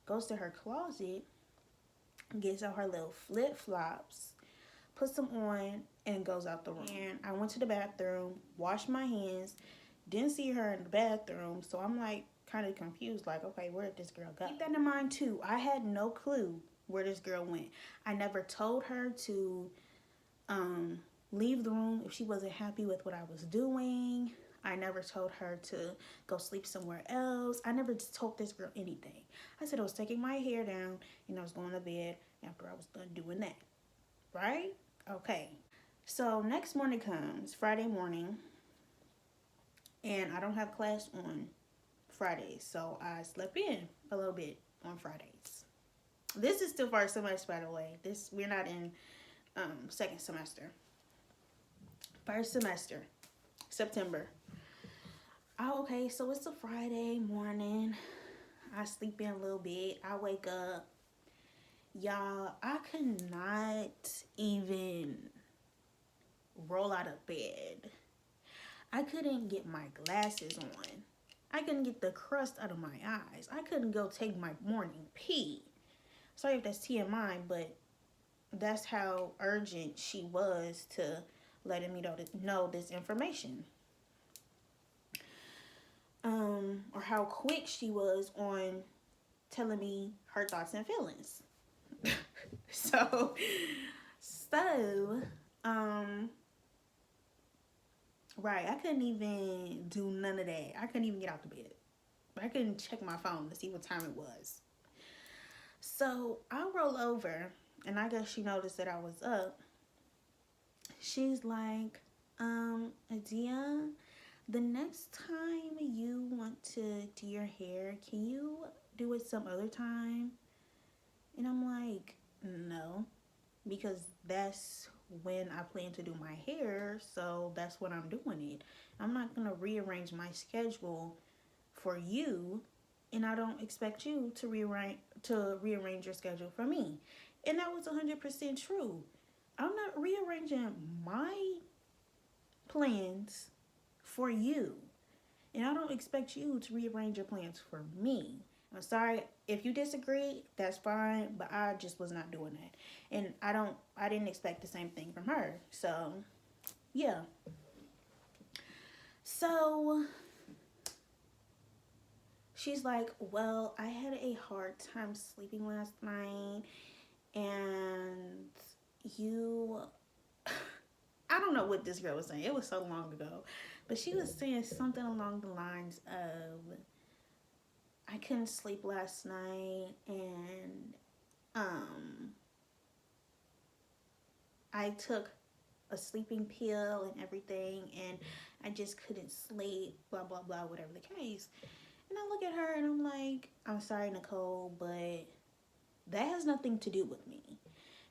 goes to her closet, gets out her little flip flops, puts them on, and goes out the room. And I went to the bathroom, washed my hands, didn't see her in the bathroom, so I'm like kind of confused, like, okay, where did this girl go? Keep that in mind too. I had no clue where this girl went. I never told her to leave the room if she wasn't happy with what I was doing. I never told her to go sleep somewhere else. I never told this girl anything. I said I was taking my hair down and I was going to bed after I was done doing that. Right? Okay. So next morning comes, Friday morning, and I don't have class on Fridays. So I slept in a little bit on Fridays. This is still first semester, by the way. We're not in second semester. First semester, September. Oh, okay, so it's a Friday morning. I sleep in a little bit. I wake up. Y'all, I could not even roll out of bed. I couldn't get my glasses on. I couldn't get the crust out of my eyes. I couldn't go take my morning pee. Sorry if that's TMI, but that's how urgent she was to letting me know this information. Or how quick she was on telling me her thoughts and feelings. so, so, right, I couldn't even do none of that. I couldn't even get out the bed. I couldn't check my phone to see what time it was. So I roll over, and I guess she noticed that I was up. She's like, Adia, the next time you want to do your hair, can you do it some other time? And I'm like, no, because that's when I plan to do my hair, so that's when I'm doing it. I'm not gonna rearrange my schedule for you, and I don't expect you to rearrange your schedule for me. And that was 100% true. I'm not rearranging my plans for you. And I don't expect you to rearrange your plans for me. I'm sorry if you disagree, that's fine, but I just was not doing that. And I didn't expect the same thing from her. So, yeah. So, she's like, well, I had a hard time sleeping last night, and you I don't know what this girl was saying. It was so long ago. But she was saying something along the lines of, I couldn't sleep last night, and I took a sleeping pill and everything, and I just couldn't sleep, blah, blah, blah, whatever the case. And I look at her and I'm like, I'm sorry, Nicole, but that has nothing to do with me.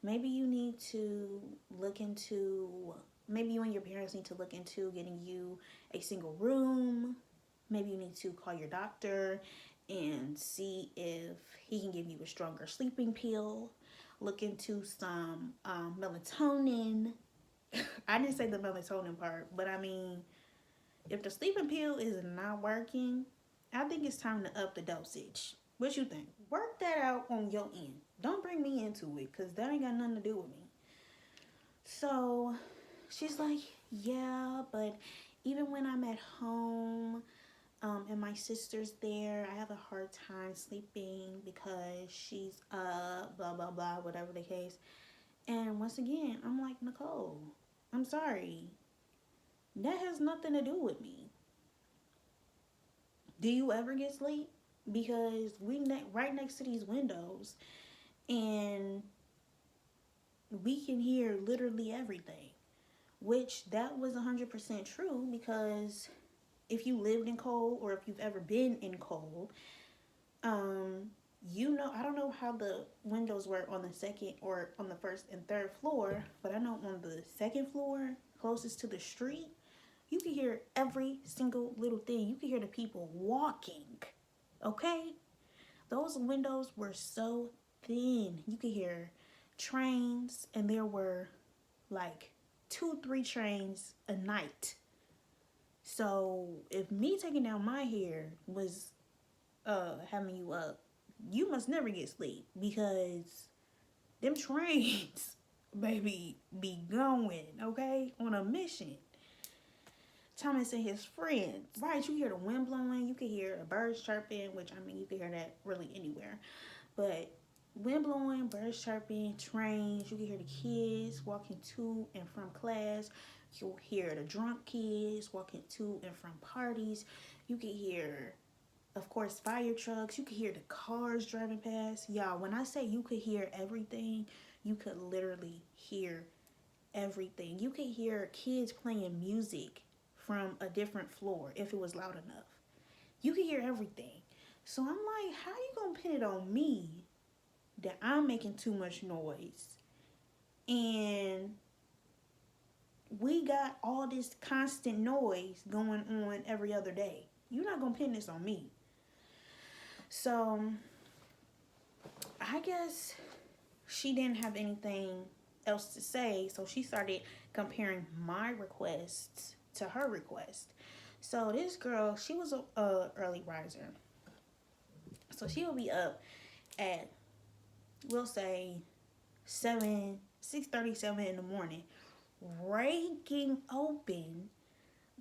Maybe you need to look into, maybe you and your parents need to look into getting you a single room. Maybe you need to call your doctor and see if he can give you a stronger sleeping pill. Look into some melatonin. I didn't say the melatonin part, but I mean, if the sleeping pill is not working, I think it's time to up the dosage. What you think? Work that out on your end. Don't bring me into it, because that ain't got nothing to do with me. So she's like, yeah, but even when I'm at home and my sister's there, I have a hard time sleeping because she's blah, blah, blah, whatever the case. And once again, I'm like, Nicole, I'm sorry. That has nothing to do with me. Do you ever get sleep? Because right next to these windows, and we can hear literally everything. Which that was 100% true, because if you lived in Cole, or if you've ever been in Cole, you know, I don't know how the windows were on the second or on the first and third floor, but I know on the second floor, closest to the street, you can hear every single little thing. You can hear the people walking, okay? Those windows were so thin. You could hear trains, and there were like 2-3 trains a night. So if me taking down my hair was having you up, you must never get sleep because them trains, baby, be going, okay, on a mission. Thomas and his friends. Right, you hear the wind blowing, you can hear the birds chirping, which I mean, you can hear that really anywhere. But wind blowing, birds chirping, trains, you can hear the kids walking to and from class. You'll hear the drunk kids walking to and from parties. You can hear, of course, fire trucks. You can hear the cars driving past. Y'all, when I say you could hear everything, you could literally hear everything. You could hear kids playing music from a different floor if it was loud enough. You could hear everything. So I'm like, how you gonna pin it on me that I'm making too much noise and we got all this constant noise going on every other day? You're not gonna pin this on me. So I guess she didn't have anything else to say, so she started comparing my requests to her request. So this girl, she was a early riser, so she will be up at, we'll say, 6:37 in the morning, raking open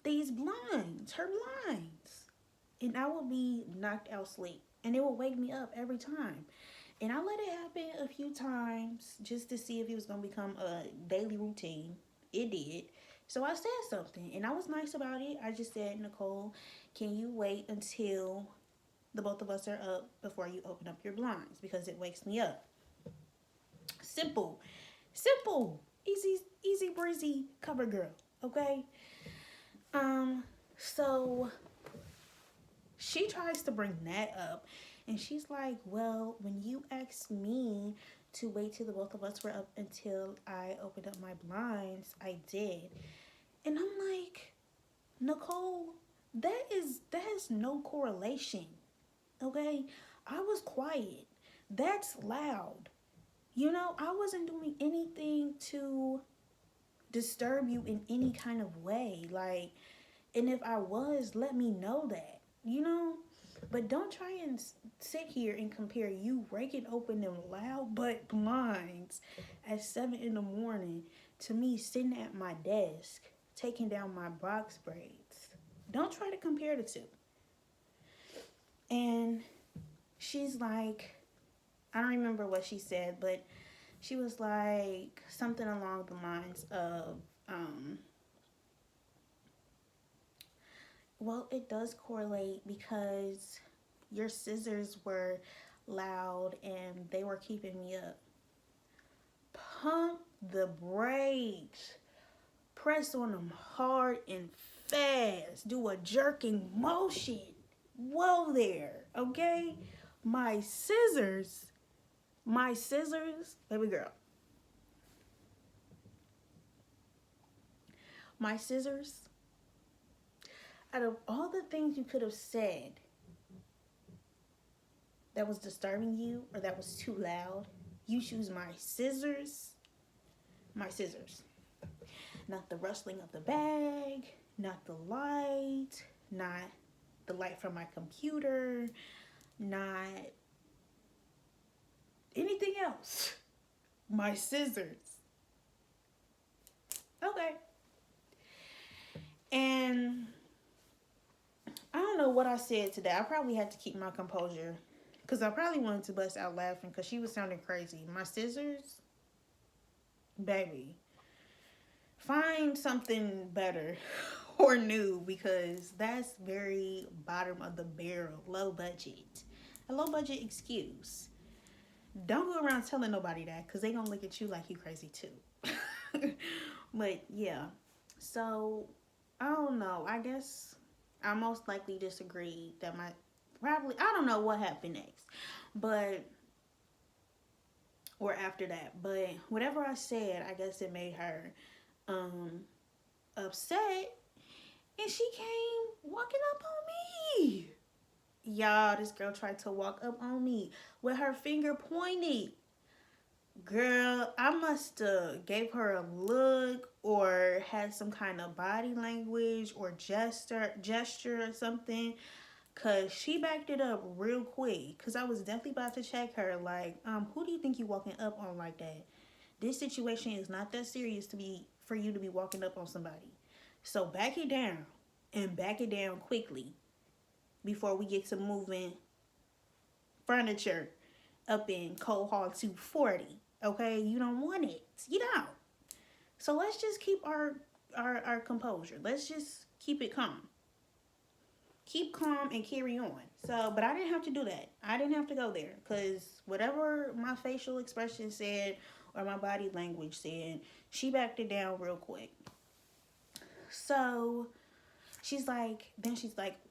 these blinds, her blinds, and I would be knocked out sleep, and it would wake me up every time. And I let it happen a few times just to see if it was gonna become a daily routine. It did. So I said something, and I was nice about it. I just said, Nicole, can you wait until the both of us are up before you open up your blinds because it wakes me up. Simple, simple, easy breezy cover girl. Okay. So she tries to bring that up, and she's like, well, when you asked me to wait till the both of us were up until I opened up my blinds, I did. And I'm like, Nicole, that has no correlation. Okay? I was quiet. That's loud. You know, I wasn't doing anything to disturb you in any kind of way. Like, and if I was, let me know that. You know? But don't try and sit here and compare you raking open them loud butt blinds at 7 in the morning to me sitting at my desk taking down my box braids. Don't try to compare the two. And she's like, I don't remember what she said, but she was like something along the lines of, well, it does correlate because your scissors were loud and they were keeping me up. Pump the brakes. Press on them hard and fast. Do a jerking motion. Whoa there, okay? My scissors, baby girl. My scissors, out of all the things you could have said that was disturbing you or that was too loud, you choose my scissors. My scissors. Not the rustling of the bag, not the light, not the light from my computer, not anything else. My scissors. Okay. And I don't know what I said today. I probably had to keep my composure because I probably wanted to bust out laughing because she was sounding crazy. My scissors, baby, find something better or new because that's very bottom of the barrel, low budget. A low budget excuse. Don't go around telling nobody that because they gonna look at you like you crazy too. But yeah, so I don't know. I guess I most likely disagree that I don't know what happened next, but or after that, but whatever I said, I guess it made her upset, and she came walking up on me. Y'all, this girl tried to walk up on me with her finger pointed. Girl, I must have gave her a look or had some kind of body language or gesture or something. Cause she backed it up real quick. Cause I was definitely about to check her. Like, who do you think you walking up on like that? This situation is not that serious to be for you to be walking up on somebody. So back it down and back it down quickly before we get to moving furniture up in Cold Hall 240. Okay, you don't want it. You don't. So let's just keep our composure. Let's just keep it calm. Keep calm and carry on. So, but I didn't have to do that. I didn't have to go there because whatever my facial expression said or my body language said, she backed it down real quick. So she's like,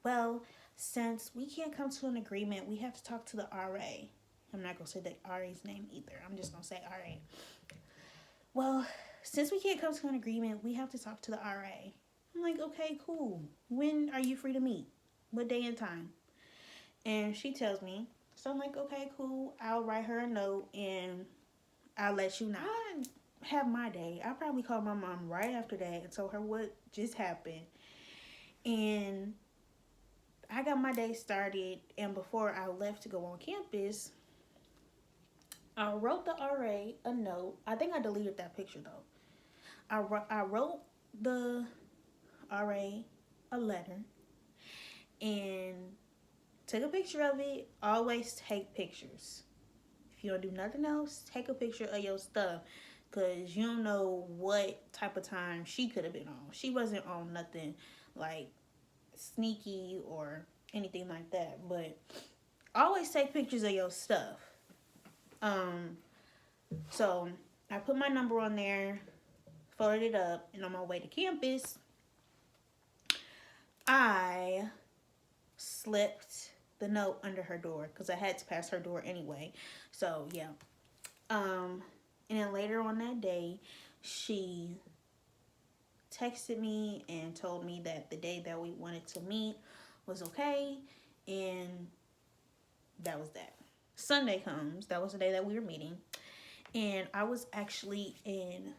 well, since we can't come to an agreement, we have to talk to the RA. I'm not gonna say the RA's name either. I'm just gonna say RA. Well, since we can't come to an agreement, we have to talk to the RA. I'm like, okay, cool. When are you free to meet? What day and time? And she tells me. So I'm like, okay, cool. I'll write her a note and I'll let you know. I have my day. I probably called my mom right after that and told her what just happened. And I got my day started. And before I left to go on campus, I wrote the RA a note. I think I deleted that picture though. I wrote the RA a letter and took a picture of it. Always take pictures. If you don't do nothing else, take a picture of your stuff because you don't know what type of time she could have been on. She wasn't on nothing like sneaky or anything like that, but always take pictures of your stuff. So I put my number on there, folded it up, and on my way to campus, I slipped the note under her door because I had to pass her door anyway. So yeah. And then later on that day, she texted me and told me that the day that we wanted to meet was okay, and that was that. Sunday comes. That was the day that we were meeting, and I was actually in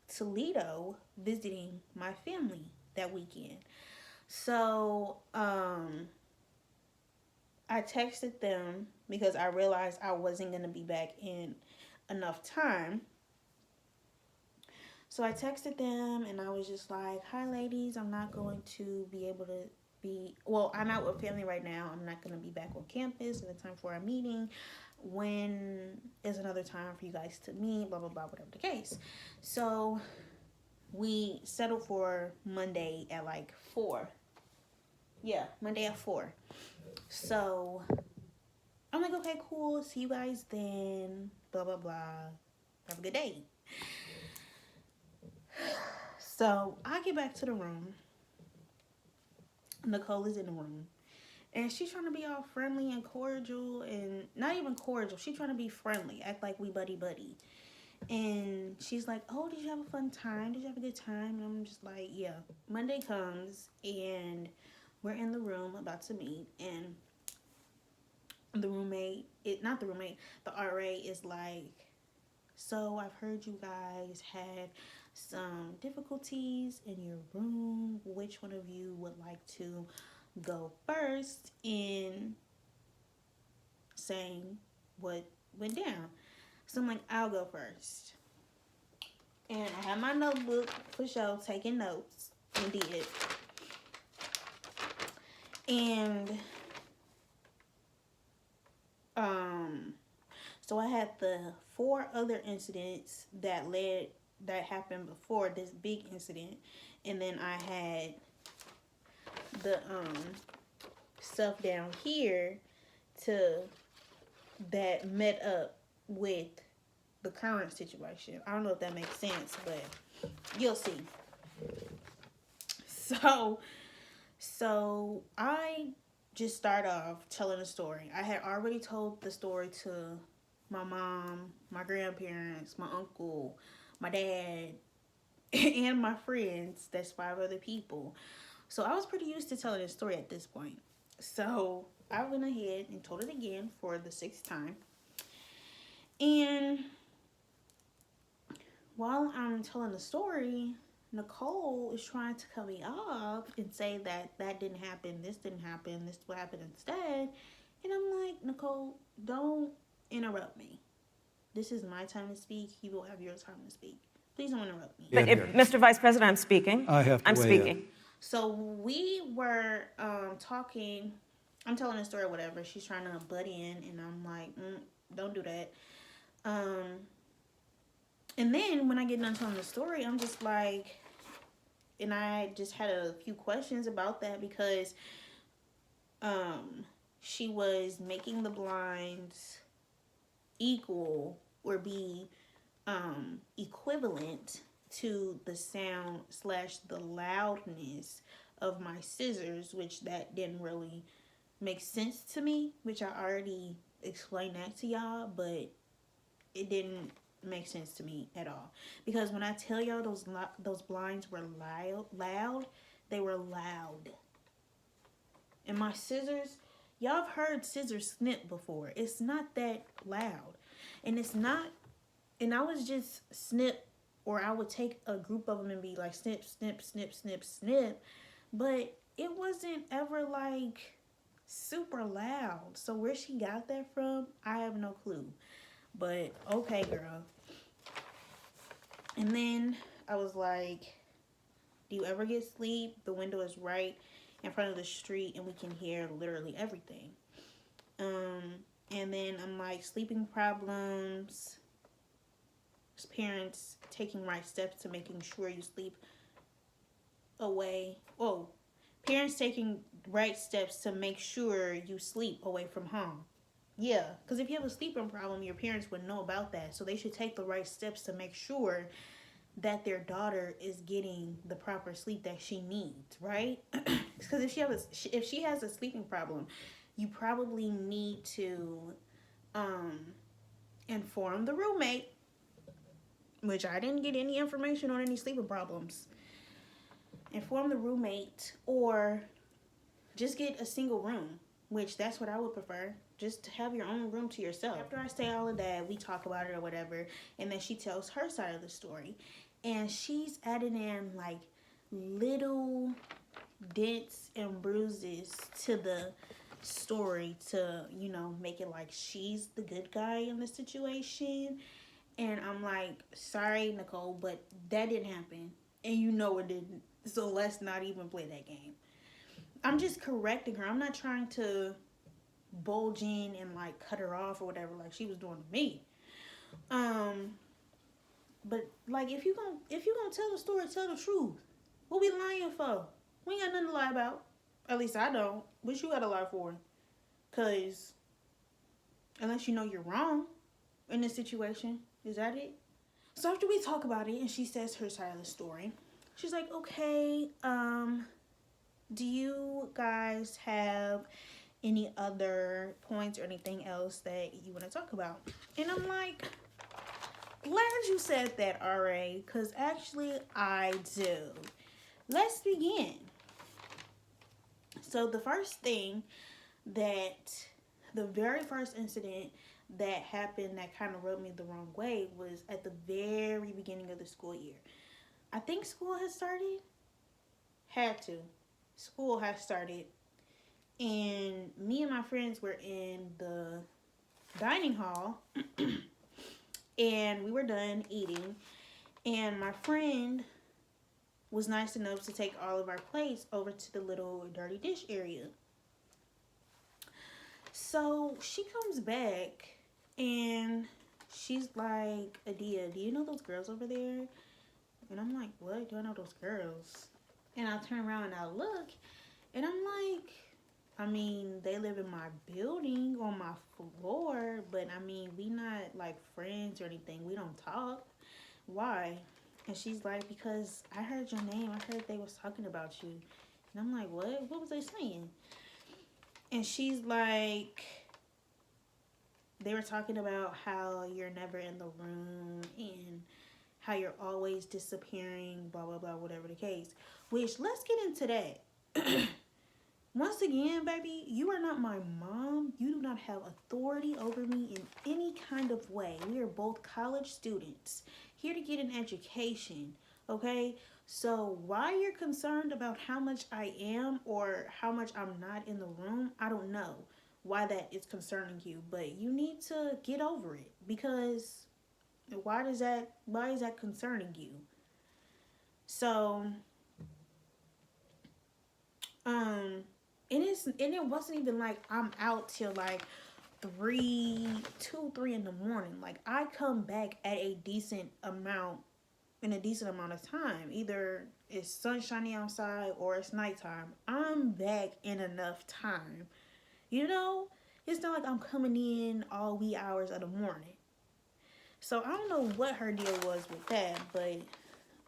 Toledo visiting my family that weekend. So, I texted them because I realized I wasn't going to be back in enough time. So I texted them and I was just like, hi, ladies, I'm not going to be able to I'm out with family right now. I'm not going to be back on campus at the time for our meeting. When is another time for you guys to meet, blah, blah, blah, whatever the case. So we settled for Monday at like 4. Yeah, Monday at 4. So I'm like, okay, cool. See you guys then. Blah, blah, blah. Have a good day. So I get back to the room. Nicole is in the room. And she's trying to be all friendly and cordial. And not even cordial. She's trying to be friendly. Act like we buddy-buddy. And she's like, oh, did you have a fun time? Did you have a good time? And I'm just like, yeah. Monday comes. And we're in the room about to meet. And the RA is like, so I've heard you guys had some difficulties in your room. Which one of you would like to go first in saying what went down? So I'm like, I'll go first. And I have my notebook for sure, taking notes, and did. And so I had the 4 other incidents that happened before this big incident, and then I had the stuff down here that met up with the current situation. I don't know if that makes sense, but you'll see. So I just start off telling a story. I had already told the story to my mom, my grandparents, my uncle, my dad, and my friends. That's 5 other people. So I was pretty used to telling this story at this point. So I went ahead and told it again for the 6th time. And while I'm telling the story, Nicole is trying to cut me off and say that that didn't happen, this didn't happen, this will happen instead. And I'm like, Nicole, don't interrupt me. This is my time to speak. You will have your time to speak. Please don't interrupt me. But if, Mr. Vice President, I'm speaking. I have to I'm weigh speaking. in. So we were talking. I'm telling a story or whatever. She's trying to butt in, and I'm like, don't do that. And then when I get done telling the story, I'm just like, and I just had a few questions about that because she was making the blinds equal or be equivalent to the sound / the loudness of my scissors, which that didn't really make sense to me, which I already explained that to y'all, but it didn't make sense to me at all. Because when I tell y'all those blinds were loud, they were loud. And my scissors, y'all have heard scissors snip before. It's not that loud. And it's not, and I was just snip, or I would take a group of them and be like snip, snip, snip, snip, snip. But it wasn't ever like super loud. So where she got that from, I have no clue. But okay, girl. And then I was like, do you ever get sleep? The window is right in front of the street and we can hear literally everything. And then I'm like, sleeping problems, parents taking right steps to making sure you sleep away. Oh, parents taking right steps to make sure you sleep away from home. Yeah, because if you have a sleeping problem, your parents would know about that. So they should take the right steps to make sure that their daughter is getting the proper sleep that she needs, right? Because if she has a sleeping problem, you probably need to inform the roommate, which I didn't get any information on any sleeping problems. Inform the roommate, or just get a single room, which that's what I would prefer. Just to have your own room to yourself. After I say all of that, we talk about it or whatever, and then she tells her side of the story. And she's adding in like little dents and bruises to the story to, make it like she's the good guy in the situation. And I'm like, sorry, Nicole, but that didn't happen. And you know it didn't. So let's not even play that game. I'm just correcting her. I'm not trying to bulge in and like cut her off or whatever like she was doing to me. But like if you gonna tell the story, tell the truth. What we lying for? We ain't got nothing to lie about. At least I don't. What you gotta lie for? Cause unless you know you're wrong in this situation, is that it? So after we talk about it and she says her side of the story, she's like, okay, do you guys have any other points or anything else that you want to talk about? And I'm like, glad you said that, RA, because actually I do. Let's begin. So the very first incident that happened that kind of rubbed me the wrong way was at the very beginning of the school year. I think school has started. School has started. And me and my friends were in the dining hall and we were done eating. And my friend was nice enough to take all of our plates over to the little dirty dish area. So she comes back and she's like, Adia, do you know those girls over there? And I'm like, what? Do I know those girls? And I turn around and I look and I'm like, I mean, they live in my building on my floor, but I mean, we not like friends or anything. We don't talk. Why? And she's like, because I heard your name. I heard they was talking about you. And I'm like, what? What was they saying? And she's like, they were talking about how you're never in the room and how you're always disappearing, blah, blah, blah, whatever the case. Which, let's get into that. Once again, baby, you are not my mom. You do not have authority over me in any kind of way. We are both college students here to get an education, okay? So why you're concerned about how much I am or how much I'm not in the room, I don't know why that is concerning you, but you need to get over it because why is that concerning you? So um and it wasn't even like I'm out till like 3 in the morning. Like I come back at a decent amount in a decent amount of time. Either it's sunshiny outside or it's nighttime. I'm back in enough time. You know? It's not like I'm coming in all wee hours of the morning. So I don't know what her deal was with that, but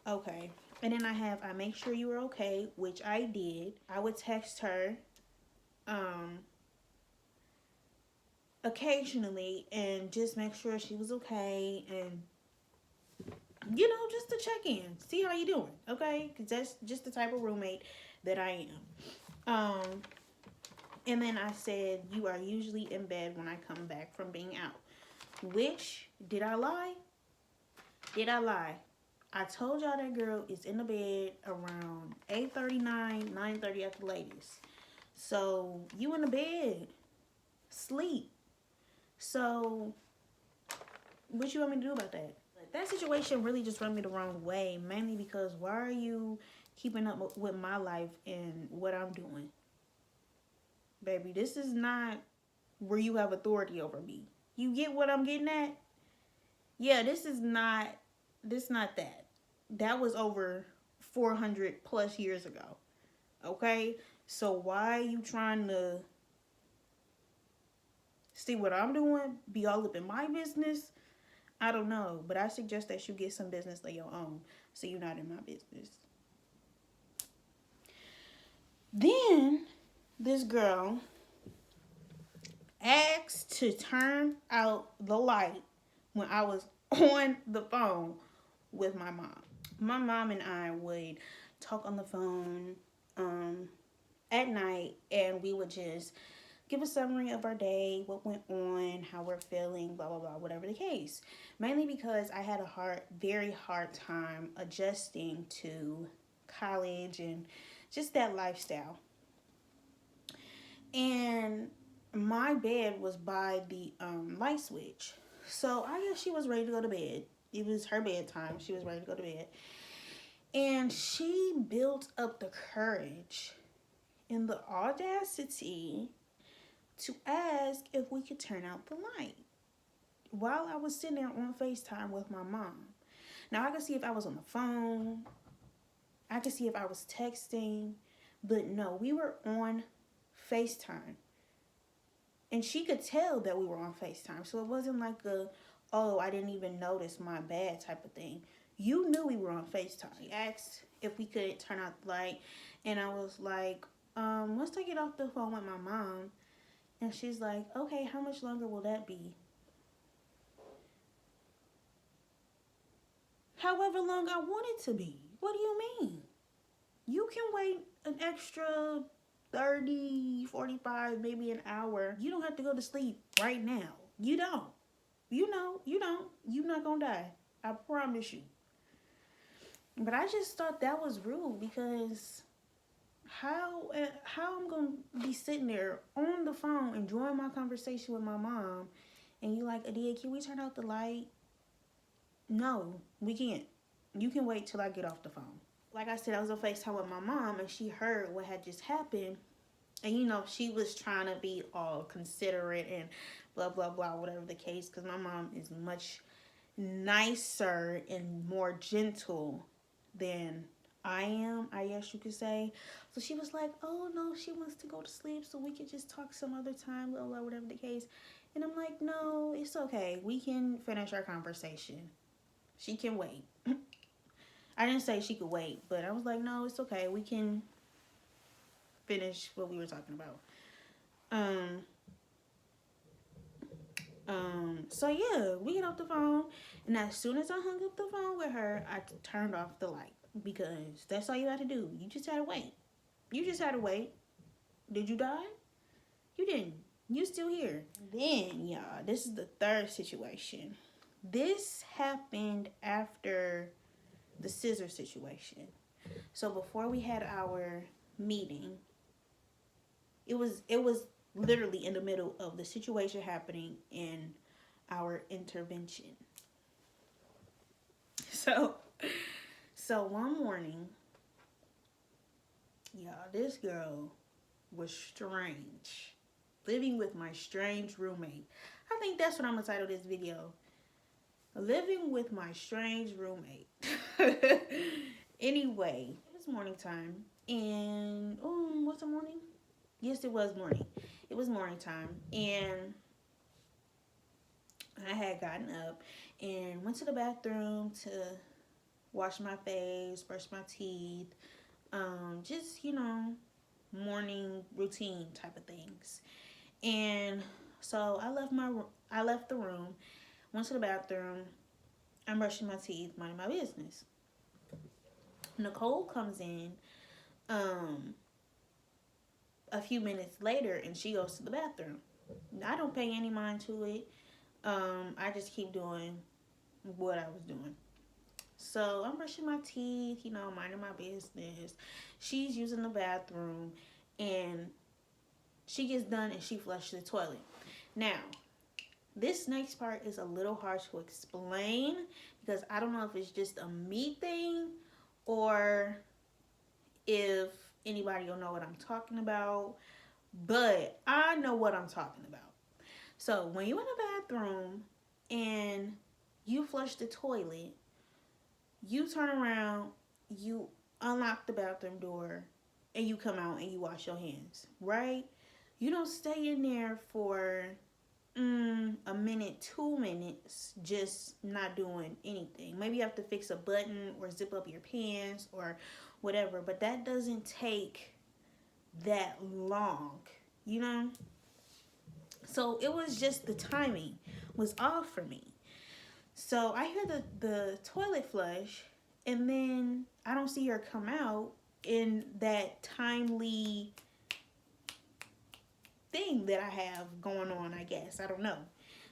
okay. And then I make sure you were okay, which I did. I would text her um occasionally and just make sure she was okay and just to check in, see how you doing, okay? Because that's just the type of roommate that I am. And then I said, you are usually in bed when I come back from being out. Which, did I lie? Did I lie? I told y'all that girl is in the bed around 8:39, 9:30 at the latest. So, you in the bed, sleep. So, what you want me to do about that? That situation really just rubbed me the wrong way, mainly because why are you keeping up with my life and what I'm doing? Baby, this is not where you have authority over me. You get what I'm getting at? Yeah, this not that. That was over 400 plus years ago. Okay? So why are you trying to see what I'm doing? Be all up in my business? I don't know, but I suggest that you get some business of your own so you're not in my business. Then this girl asked to turn out the light when I was on the phone with my mom. My mom and I would talk on the phone at night, and we would just give a summary of our day, what went on, how we're feeling, blah blah blah, whatever the case. Mainly because I had a very hard time adjusting to college and just that lifestyle. And my bed was by the light switch. So I guess she was ready to go to bed. It was her bedtime. She was ready to go to bed. And she built up the courage and the audacity to ask if we could turn out the light while I was sitting there on FaceTime with my mom. Now I could see if I was on the phone, I could see if I was texting, but no, we were on FaceTime. And she could tell that we were on FaceTime. So it wasn't like oh, I didn't even notice, my bad type of thing. You knew we were on FaceTime. She asked if we could turn out the light. And I was like, once I get off the phone with my mom. And she's like, okay, how much longer will that be? However long I want it to be. What do you mean? You can wait an extra 30, 45, maybe an hour. You don't have to go to sleep right now. You don't. You don't. You're not gonna die. I promise you. But I just thought that was rude because how I'm gonna be sitting there on the phone enjoying my conversation with my mom, and you like, Adia, can we turn out the light? No, we can't. You can wait till I get off the phone. Like I said, I was on FaceTime with my mom, and she heard what had just happened. And she was trying to be all considerate and blah blah blah, whatever the case, because my mom is much nicer and more gentle than I am, I guess you could say. So she was like, oh no, she wants to go to sleep so we could just talk some other time, blah blah, whatever the case. And I'm like, no, it's okay, we can finish our conversation, she can wait. I didn't say she could wait, but I was like, no, it's okay, we can finish what we were talking about. So yeah, we get off the phone, and as soon as I hung up the phone with her, I turned off the light because that's all you had to do. You just had to wait. You just had to wait. Did you die? You didn't. You still here. Then, y'all, this is the third situation. This happened after the scissor situation. So before we had our meeting, it was literally in the middle of the situation happening in our intervention. So so one morning, y'all, this girl was strange. Living with my strange roommate. I think that's what I'm gonna title this video. Living with my strange roommate. Anyway, it was morning time. And what's the morning? Yes, it was morning. It was morning time. And I had gotten up and went to the bathroom to wash my face, brush my teeth, just, morning routine type of things. And so I left the room, went to the bathroom. I'm brushing my teeth, minding my business. Nicole comes in um, a few minutes later and she goes to the bathroom. I don't pay any mind to it. I just keep doing what I was doing. So I'm brushing my teeth, minding my business. She's using the bathroom and she gets done and she flushes the toilet. Now, this next part is a little hard to explain because I don't know if it's just a me thing or if anybody will know what I'm talking about, but I know what I'm talking about. So when you're in the bathroom and you flush the toilet, you turn around, you unlock the bathroom door, and you come out and you wash your hands, right? You don't stay in there for a minute, 2 minutes, just not doing anything. Maybe you have to fix a button or zip up your pants or whatever, but that doesn't take that long, you know? So it was just the timing was off for me. So I hear the toilet flush, and then I don't see her come out in that timely thing that I have going on, I guess. I don't know.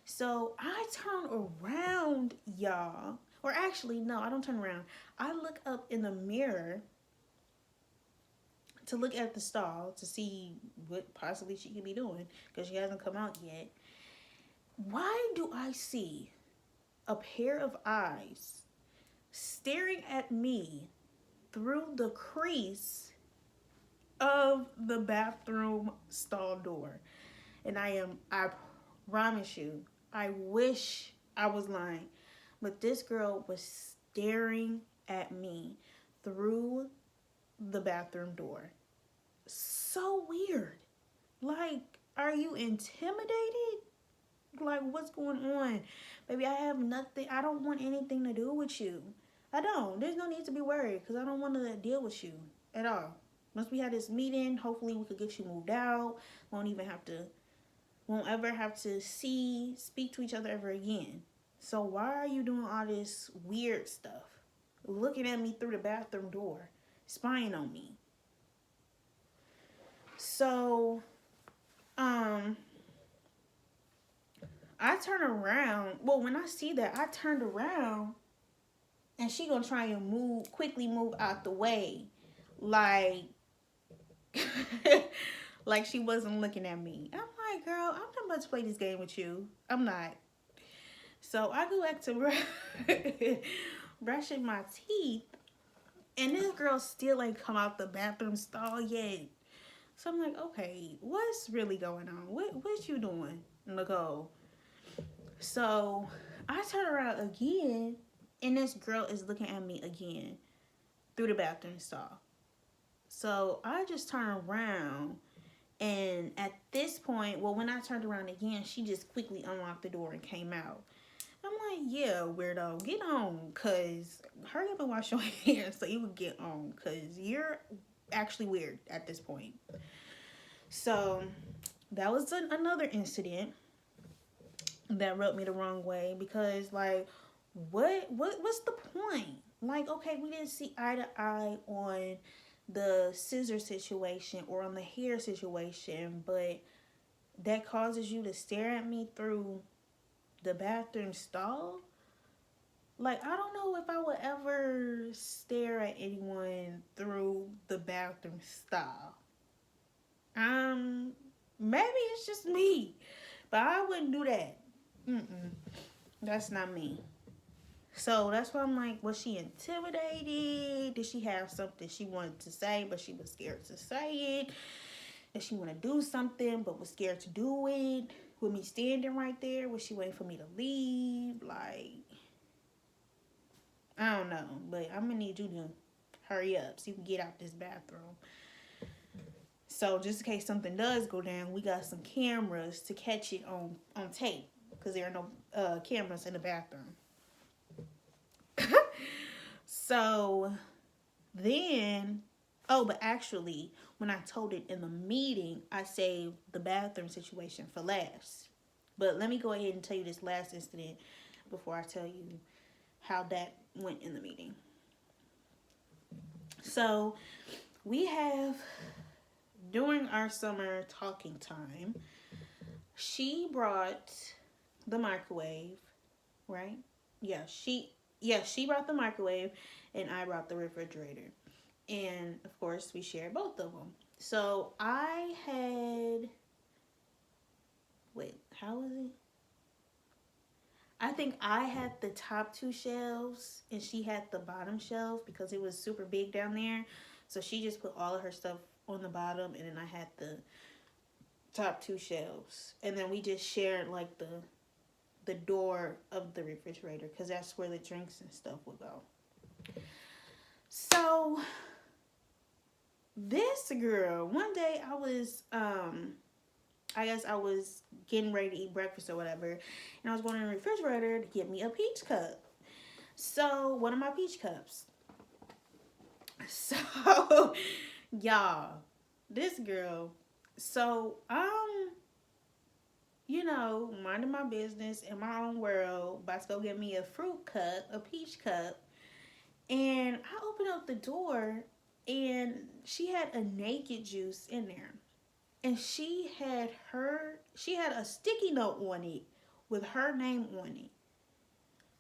So I turn around, y'all. Or actually, no, I don't turn around. I look up in the mirror to look at the stall to see what possibly she could be doing because she hasn't come out yet. Why do I see a pair of eyes staring at me through the crease of the bathroom stall door? And I promise you, I wish I was lying, but this girl was staring at me through the bathroom door. So weird. Like, are you intimidated? Like, what's going on? Baby, I have nothing. I don't want anything to do with you. I don't. There's no need to be worried because I don't want to deal with you at all. Once we had this meeting, hopefully we could get you moved out. Won't ever have to speak to each other ever again. So why are you doing all this weird stuff? Looking at me through the bathroom door, spying on me. So, I turn around. Well, when I see that, I turned around and she gonna try and quickly move out the way. Like, like she wasn't looking at me. I'm like, girl, I'm not about to play this game with you. I'm not. So I go back to brushing my teeth, and this girl still ain't come out the bathroom stall yet. So I'm like, okay, what's really going on? What you doing, Nicole? So I turn around again, and this girl is looking at me again through the bathroom stall. So I just turn around, and at this point, well, when I turned around again, she just quickly unlocked the door and came out. I'm like, yeah, weirdo, get on, cause hurry up and wash your hands so you can get on, cause you're actually weird at this point. So that was another incident that rubbed me the wrong way because, like, what's the point? Like, okay, we didn't see eye to eye on the scissor situation or on the hair situation, but that causes you to stare at me through the bathroom stall? Like, I don't know if I would ever stare at anyone through the bathroom stall. Um, Maybe it's just me, but I wouldn't do that. Mm-mm, that's not me. So that's why I'm like, was she intimidated? Did she have something she wanted to say, but she was scared to say it? Did she want to do something, but was scared to do it? With me standing right there, was she waiting for me to leave? Like, I don't know, but I'm gonna need you to hurry up so you can get out this bathroom. So just in case something does go down, we got some cameras to catch it on tape because there are no cameras in the bathroom. So then, oh, but actually, when I told it in the meeting, I saved the bathroom situation for last. But let me go ahead and tell you this last incident before I tell you how that went in the meeting. So we have, during our summer talking time, she brought the microwave, right? She brought the microwave and I brought the refrigerator. And of course, we shared both of them. So I had, wait, how was it? I think I had the top two shelves and she had the bottom shelf because it was super big down there. So she just put all of her stuff on the bottom and then I had the top two shelves. And then we just shared like the door of the refrigerator because that's where the drinks and stuff would go. So this girl, one day I guess I was getting ready to eat breakfast or whatever, and I was going in the refrigerator to get me a peach cup. So one of my peach cups. So y'all, this girl. So minding my business in my own world, about to go get me a fruit cup, a peach cup, and I opened up the door, and she had a naked juice in there. And she had a sticky note on it with her name on it.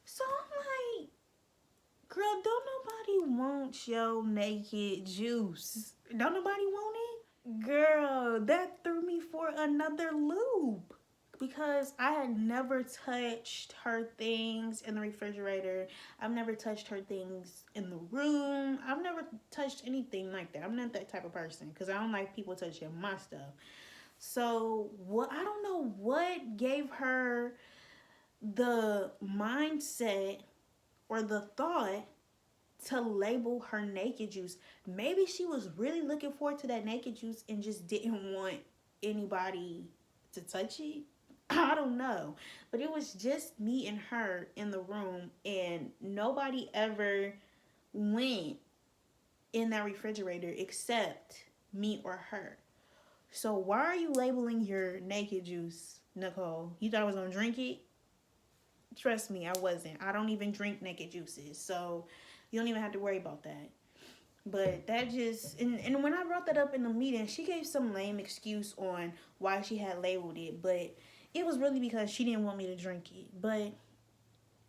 So I'm like, girl, don't nobody want your naked juice. Don't nobody want it? Girl, that threw me for another loop. Because I had never touched her things in the refrigerator. I've never touched her things in the room. I've never touched anything like that. I'm not that type of person because I don't like people touching my stuff. So what, I don't know what gave her the mindset or the thought to label her naked juice. Maybe she was really looking forward to that naked juice and just didn't want anybody to touch it. I don't know. But it was just me and her in the room, and nobody ever went in that refrigerator except me or her. So why are you labeling your naked juice, Nicole? You thought I was gonna drink it? Trust me, I wasn't. I don't even drink naked juices, so you don't even have to worry about that. But that just, and when I brought that up in the meeting, she gave some lame excuse on why she had labeled it, but it was really because she didn't want me to drink it. But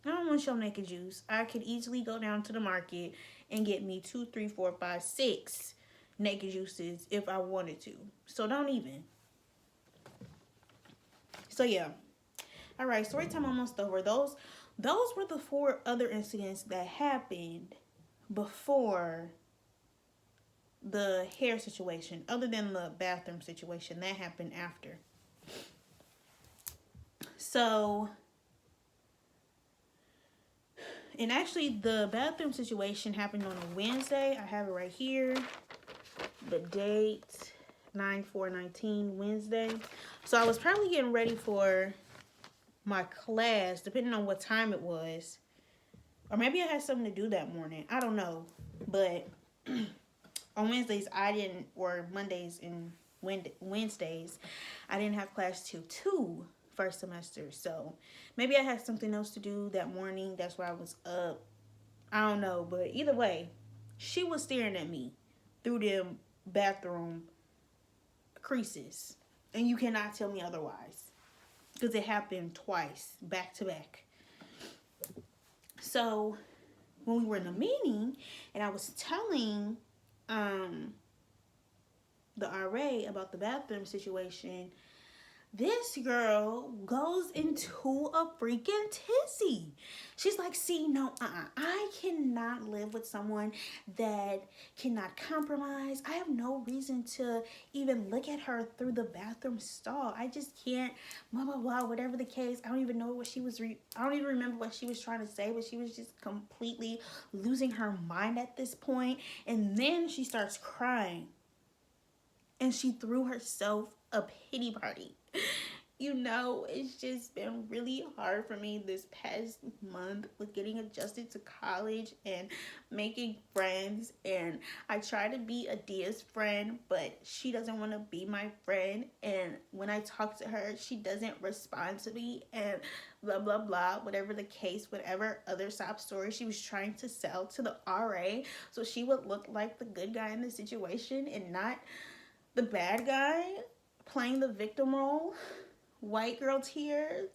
I don't want your naked juice. I could easily go down to the market and get me 2, 3, 4, 5, 6 naked juices if I wanted to. So don't even. So yeah. All right, story time almost over. Those were the 4 other incidents that happened before the hair situation, other than the bathroom situation that happened after. So, and actually the bathroom situation happened on a Wednesday. I have it right here. The date 9/4/19, Wednesday. So I was probably getting ready for my class, depending on what time it was. Or maybe I had something to do that morning. I don't know. But on Wednesdays, or Mondays and Wednesdays, I didn't have class till 2 first semester. So maybe I had something else to do that morning. That's why I was up. I don't know. But either way, she was staring at me through them bathroom creases. And you cannot tell me otherwise. Because it happened twice, back to back. So when we were in a meeting and I was telling the RA about the bathroom situation, this girl goes into a freaking tizzy. She's like, see, no, I cannot live with someone that cannot compromise. I have no reason to even look at her through the bathroom stall. I just can't, blah, blah, blah, whatever the case. I don't even know what she was, I don't even remember what she was trying to say, but she was just completely losing her mind at this point. And then she starts crying. And she threw herself a pity party. You know, it's just been really hard for me this past month with getting adjusted to college and making friends. And I try to be Adia's friend, but she doesn't want to be my friend. And when I talk to her, she doesn't respond to me and blah, blah, blah, whatever the case, whatever other sob story she was trying to sell to the RA. So she would look like the good guy in the situation and not the bad guy playing the victim role. White girl tears,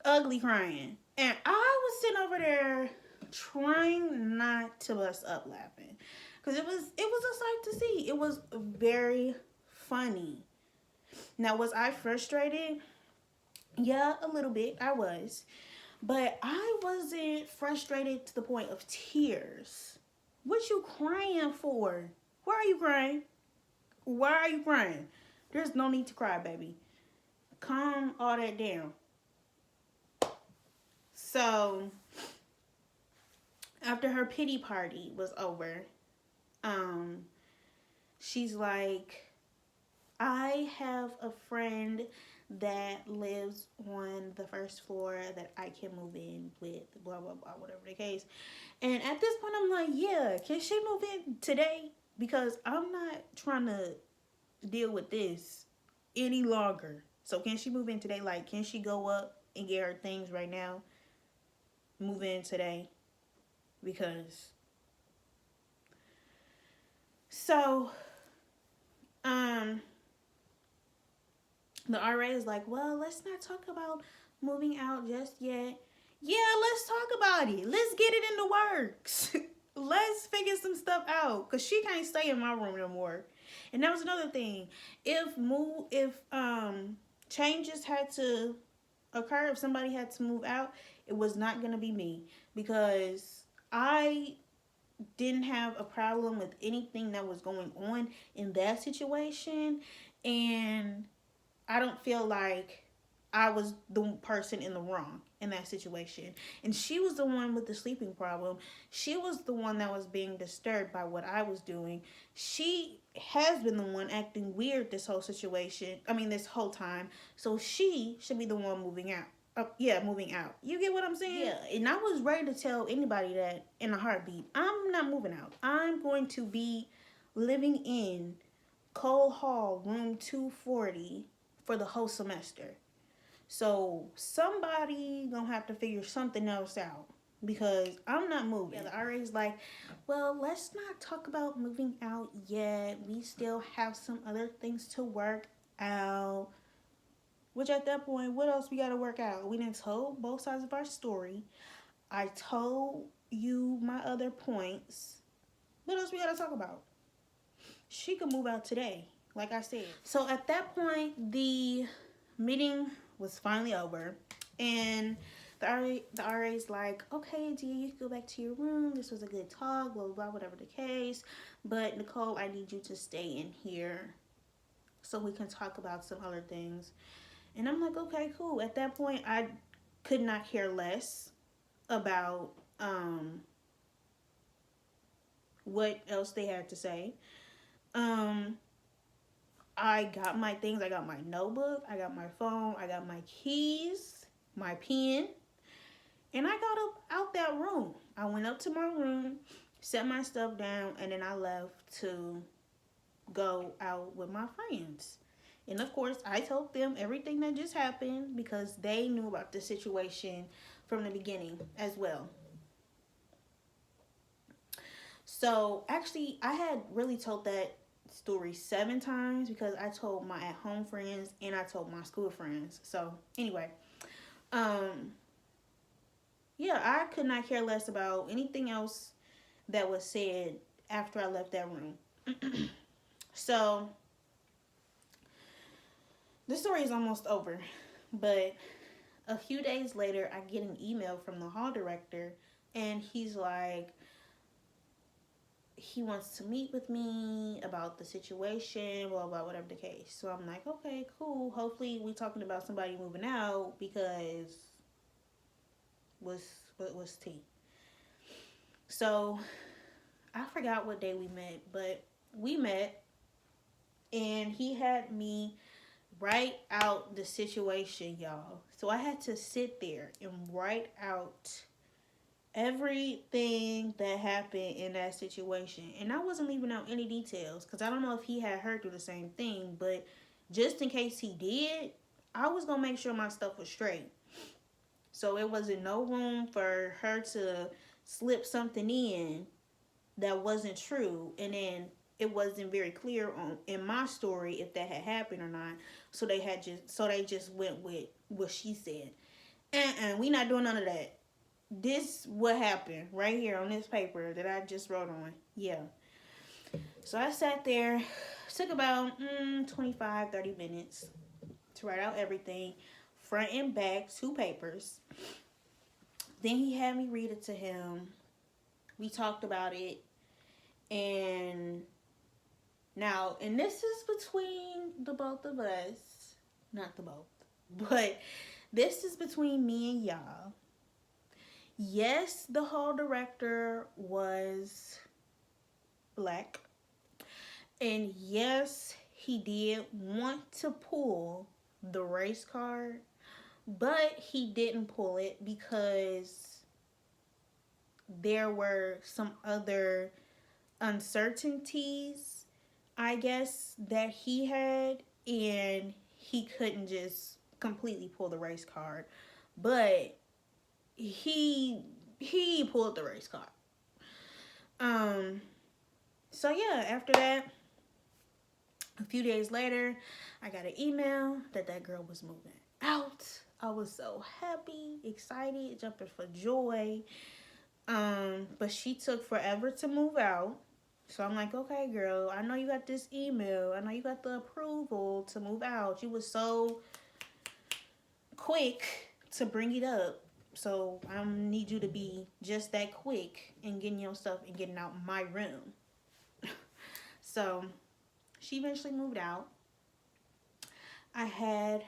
ugly crying. And I was sitting over there trying not to bust up laughing. Because it was a sight to see. It was very funny. Now, was I frustrated? Yeah, a little bit. I was. But I wasn't frustrated to the point of tears. What you crying for? Why are you crying? Why are you crying? There's no need to cry, baby. Calm all that down. So, after her pity party was over, she's like, I have a friend that lives on the first floor that I can move in with, blah, blah, blah, whatever the case. And at this point, I'm like, yeah, can she move in today? Because I'm not trying to deal with this any longer. So can she move in today? Like, can she go up and get her things right now? Move in today? Because so the RA is like, well, let's not talk about moving out just yet. Yeah, let's talk about it. Let's get it in the works. Let's figure some stuff out. Cause she can't stay in my room no more. And that was another thing. If changes had to occur, if somebody had to move out, it was not gonna be me. Because I didn't have a problem with anything that was going on in that situation. And I don't feel like I was the person in the wrong in that situation. And she was the one with the sleeping problem. She was the one that was being disturbed by what I was doing. She has been the one acting weird this whole situation. I mean, this whole time. So she should be the one moving out. Moving out. You get what I'm saying? Yeah, and I was ready to tell anybody that in a heartbeat. I'm not moving out. I'm going to be living in Cole Hall, room 240 for the whole semester. So somebody gonna have to figure something else out because I'm not moving. Yeah, the RA's like, well, let's not talk about moving out yet. We still have some other things to work out. Which at that point, what else we gotta work out? We didn't told both sides of our story. I told you my other points. What else we gotta talk about? She could move out today, like I said. So at that point, the meeting was finally over, and the RA's like, okay, Adia, you can go back to your room. This was a good talk, blah, blah, blah, whatever the case. But Nicole, I need you to stay in here so we can talk about some other things. And I'm like, okay, cool. At that point, I could not care less about what else they had to say. I got my things. I got my notebook. I got my phone. I got my keys, my pen. And I got up out that room. I went up to my room, set my stuff down, and then I left to go out with my friends. And of course, I told them everything that just happened because they knew about the situation from the beginning as well. So actually, I had really told that story 7 times because I told my at-home friends and I told my school friends. So anyway, yeah, I could not care less about anything else that was said after I left that room. So the story is almost over, but a few days later, I get an email from the hall director, and he's like, he wants to meet with me about the situation, blah blah, whatever the case. So I'm like, okay, cool. Hopefully, we talking about somebody moving out because was tea. So I forgot what day we met, but we met, and he had me write out the situation, y'all. So I had to sit there and write out everything that happened in that situation. And I wasn't leaving out any details because I don't know if he had heard through the same thing, but just in case he did, I was going to make sure my stuff was straight. So it wasn't no room for her to slip something in that wasn't true, and then it wasn't very clear on in my story if that had happened or not. So they just went with what she said. We not doing none of that. This what happened right here on this paper that I just wrote on. Yeah. So I sat there, took about 25, 30 minutes to write out everything, front and back, two papers. Then he had me read it to him. We talked about it. And now, and this is between the both of us, not the both, but this is between me and y'all. Yes, the hall director was black. And yes, he did want to pull the race card, but he didn't pull it because there were some other uncertainties, I guess, that he had, and he couldn't just completely pull the race card. But he pulled the race card. So yeah, after that, a few days later, I got an email that girl was moving out. I was so happy, excited, jumping for joy. But she took forever to move out. So I'm like, okay, girl, I know you got this email. I know you got the approval to move out. You was so quick to bring it up. So I need you to be just that quick in getting your stuff and getting out my room. So she eventually moved out. I had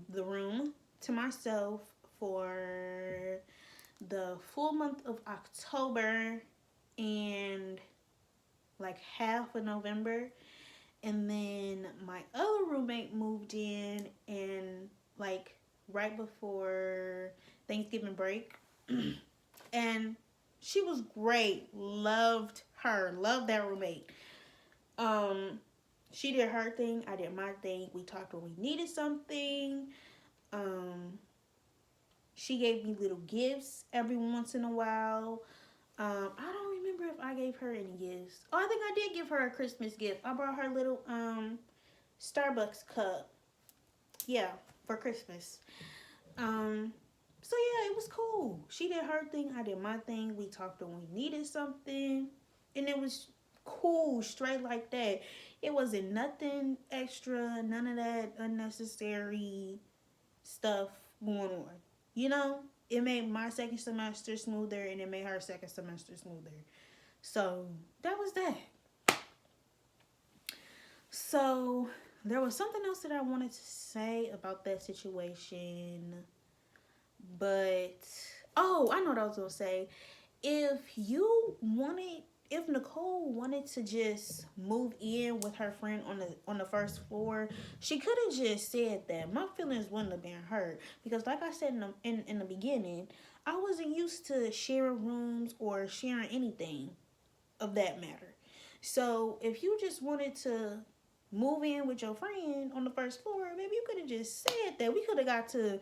the room to myself for the full month of October and like half of November. And then my other roommate moved in and like right before Thanksgiving break. And she was great. Loved her. Loved that roommate. She did her thing. I did my thing. We talked when we needed something. She gave me little gifts every once in a while. I don't remember if I gave her any gifts. Oh, I think I did give her a Christmas gift. I brought her little Starbucks cup. Yeah, for Christmas. So yeah, it was cool. She did her thing, I did my thing. We talked when we needed something. And it was cool, straight like that. It wasn't nothing extra, none of that unnecessary stuff going on. You know? It made my second semester smoother and it made her second semester smoother. So that was that. So there was something else that I wanted to say about that situation. But oh, I know what I was gonna say. If Nicole wanted to just move in with her friend on the first floor, she could have just said that. My feelings wouldn't have been hurt because, like I said in the beginning, I wasn't used to sharing rooms or sharing anything of that matter. So if you just wanted to move in with your friend on the first floor, maybe you could have just said that. We could have got to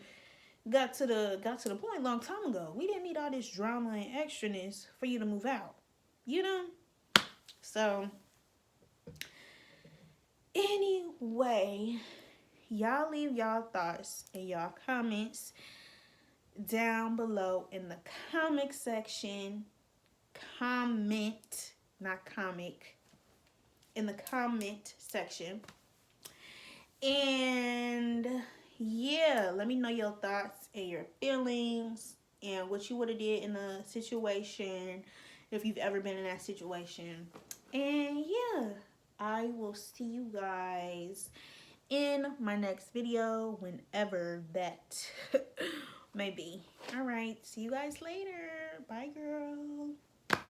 the point a long time ago. We didn't need all this drama and extraness for you to move out. You know? So anyway, y'all leave y'all thoughts and y'all comments down below in the comment section. Comment, not comic, in the comment section. And yeah, let me know your thoughts and your feelings and what you would have did in a situation if you've ever been in that situation. And yeah, I will see you guys in my next video, whenever that may be. All right, see you guys later. Bye, girl.